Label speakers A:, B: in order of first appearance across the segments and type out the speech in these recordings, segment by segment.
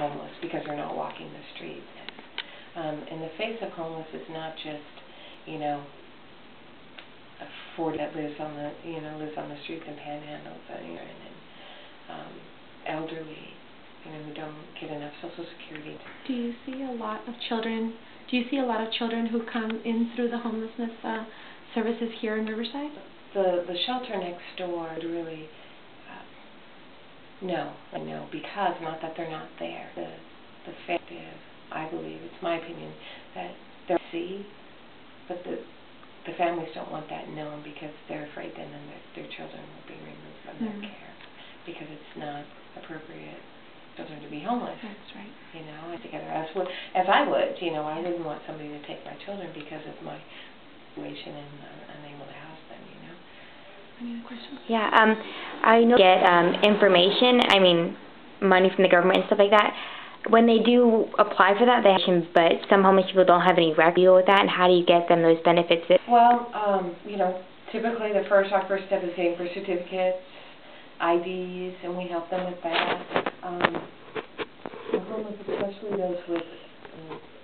A: homeless because they're not walking the streets. And the face of homeless is not just, you know, a Ford that lives on the, lives on the streets and panhandles, and elderly, who don't get enough Social Security.
B: Do you see a lot of children? Do you see a lot of children who come in through the homelessness services here in Riverside?
A: The shelter next door really, no, because not that they're not there. The fact is, I believe, it's my opinion, that they're but the families don't want that known because they're afraid then their children will be removed from their care because it's not appropriate for children to be homeless.
B: That's right.
A: Together as I would, I wouldn't want somebody to take my children because of my situation and unable to house them.
B: Any other questions?
C: Yeah, I know get information, money from the government and stuff like that. When they do apply for that, but some homeless people don't have any record deal with that, and how do you get them those benefits?
A: Well, typically our first step is getting birth certificates, IDs, and we help them with that. The homeless, especially those with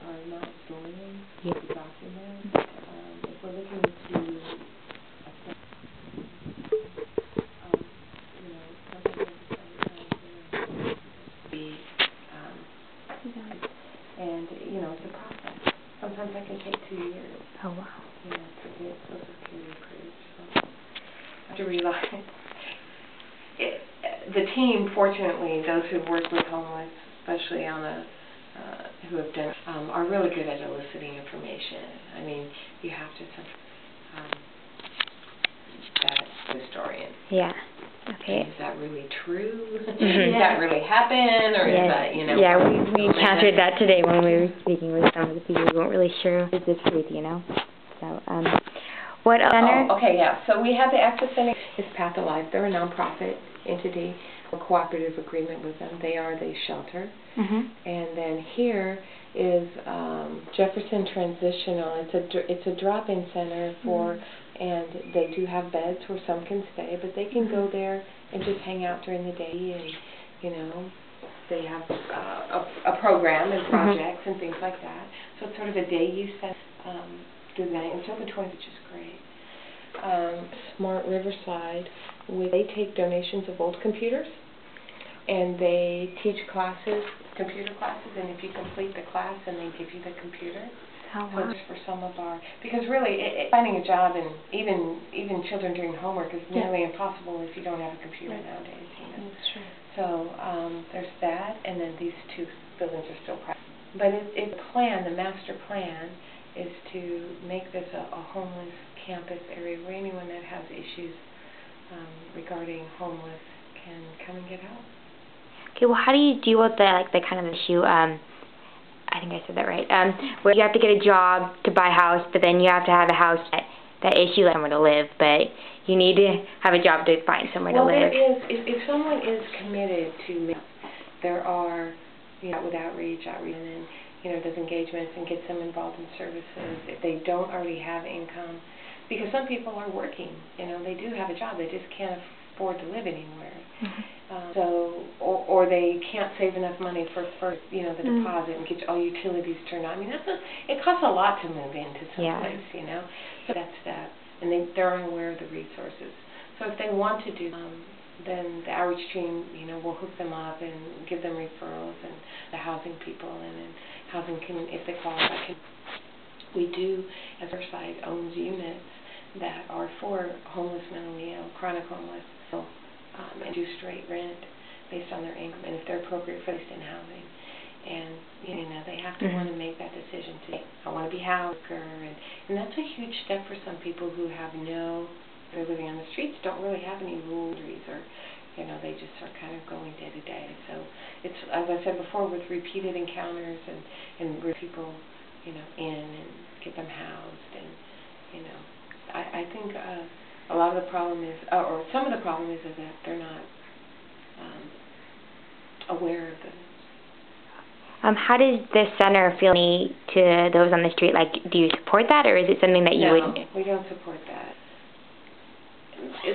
A: are not stolen, documents. If we're looking to it's a process. Sometimes that can take 2 years.
C: Oh, wow.
A: To get Social Security approved. So I have to realize the team, fortunately, those who work with homeless, especially on who have done, are really good at eliciting information. You have to that's the historian.
C: Yeah. Okay.
A: Is that really true? Does that really happen, or is that,
C: Yeah, we encountered that today when we were speaking with some of the people. We weren't really sure is this truth, So, what center?
A: Oh, okay, yeah. So we have the Access Center. Is Path Alive. They're a nonprofit entity, a cooperative agreement with them. They are the shelter. And then here is Jefferson Transitional. It's a drop-in center for. And they do have beds where some can stay, but they can go there and just hang out during the day, and they have a program and projects and things like that. So it's sort of a day use through the night. It's open 20, which is great. Smart Riverside, they take donations of old computers, and they teach classes, computer classes, and if you complete the class, then they give you the computer.
C: Oh, wow.
A: For some of because really finding a job and even children doing homework is nearly impossible if you don't have a computer nowadays.
B: That's true.
A: So there's that, and then these two buildings are still private. But the master plan is to make this a homeless campus area where anyone that has issues regarding homeless can come and get help.
C: Okay, well, how do you deal with the kind of issue? I think I said that right. Where you have to get a job to buy a house, but then you have to have a house that issue somewhere to live, but you need to have a job to find somewhere to live.
A: Well, there is. If someone is committed to, there are, with outreach, and does engagements and gets them involved in services. If they don't already have income, because some people are working, they do have a job, they just can't afford to live anywhere. Or they can't save enough money for the deposit and get all utilities turned on. It costs a lot to move into some place, So that's that, and they're unaware of the resources. So if they want to do, then the outreach team, will hook them up and give them referrals, and the housing people, and then housing can, if they qualify, we do, as Riverside owns units that are for homeless, mentally ill, chronic homeless, and do straight rent based on their income, and if they're appropriate for in housing. And, they have to want to make that decision to, I want to be housed, and that's a huge step for some people who have they're living on the streets, don't really have any boundaries, or, they just are kind of going day to day. So it's, as I said before, with repeated encounters and bring people, in and get them housed, and, I think a lot of the problem is, or some of the problem is that they're not aware of the.
C: How does the center feel to those on the street? Do you support that, or is it something that you would?
A: No, we don't support that.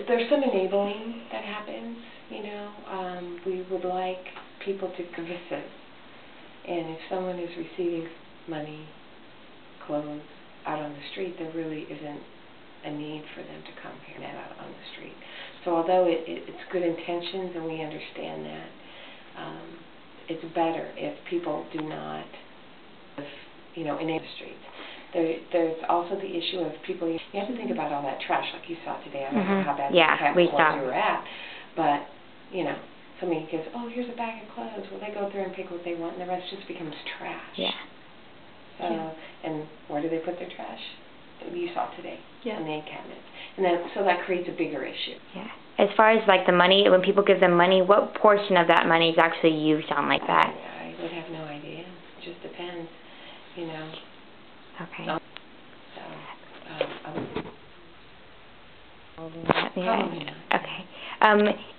A: There's some enabling that happens. We would like people to visit And if someone is receiving money, clothes, out on the street, there really isn't a need for them to come here and out on the street. So although it's good intentions and we understand that, it's better if people do not live, in the streets. There's also the issue of people, you have to think about all that trash like you saw today. I don't know how bad
C: we saw.
A: you were at, but, somebody goes, oh, here's a bag of clothes. Well, they go through and pick what they want, and the rest just becomes trash.
C: Yeah.
A: And where do they put their trash? You saw today.
B: Yeah.
A: In the egg cabinets. And so that creates a bigger issue.
C: Yeah. As far as like the money, when people give them money, what portion of that money is actually used on like that?
A: I would have no idea. It just depends,
C: Okay.
A: Probably not.
C: Okay.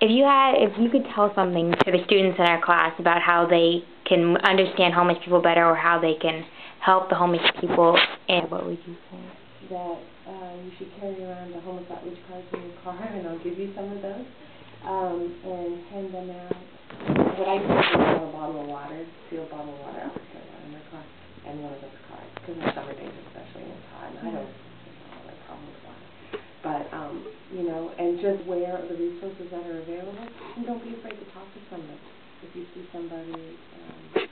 C: If you could tell something to the students in our class about how they can understand homeless people better, or how they can help the homeless people, and what would you say?
A: That you should carry around the homeless outreach cards in your car, and I'll give you some of those, and hand them out. What I do is have a bottle of water, sealed bottle of water, I always carry that in my car, and one of those cards, because in summer days especially, when it's hot, and I don't have a problem with water. But, and just aware of the resources that are available, and don't be afraid to talk to somebody. If you see somebody, if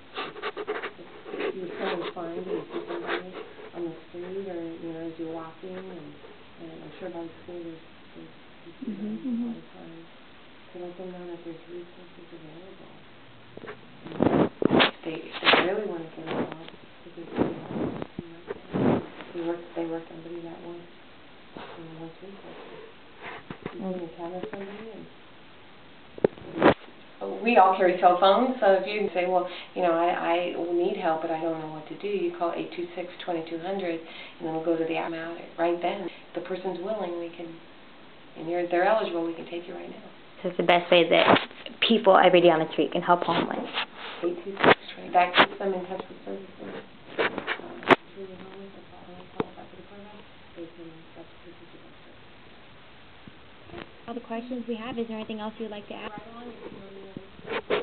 A: you're so inclined and you see somebody on the street, or, as you're walking, and I'm sure by the school there's people all the time, to let them know that there's resources available. If they really want to get involved, because they worked somebody that wants resources. You can encounter somebody, and we all carry cell phones, so if you say, well, I need help, but I don't know what to do, you call 826-2200, and then we'll go to the out right then. If the person's willing, we can, and they're eligible, we can take you right now.
C: So it's the best way that people every day on the street can help homeless.
A: 826-2200. That keeps them in touch with services. Truly homeless, or qualified for the program, they can, that's the
C: All the questions we have, is there anything else you'd like to ask?
A: Right on,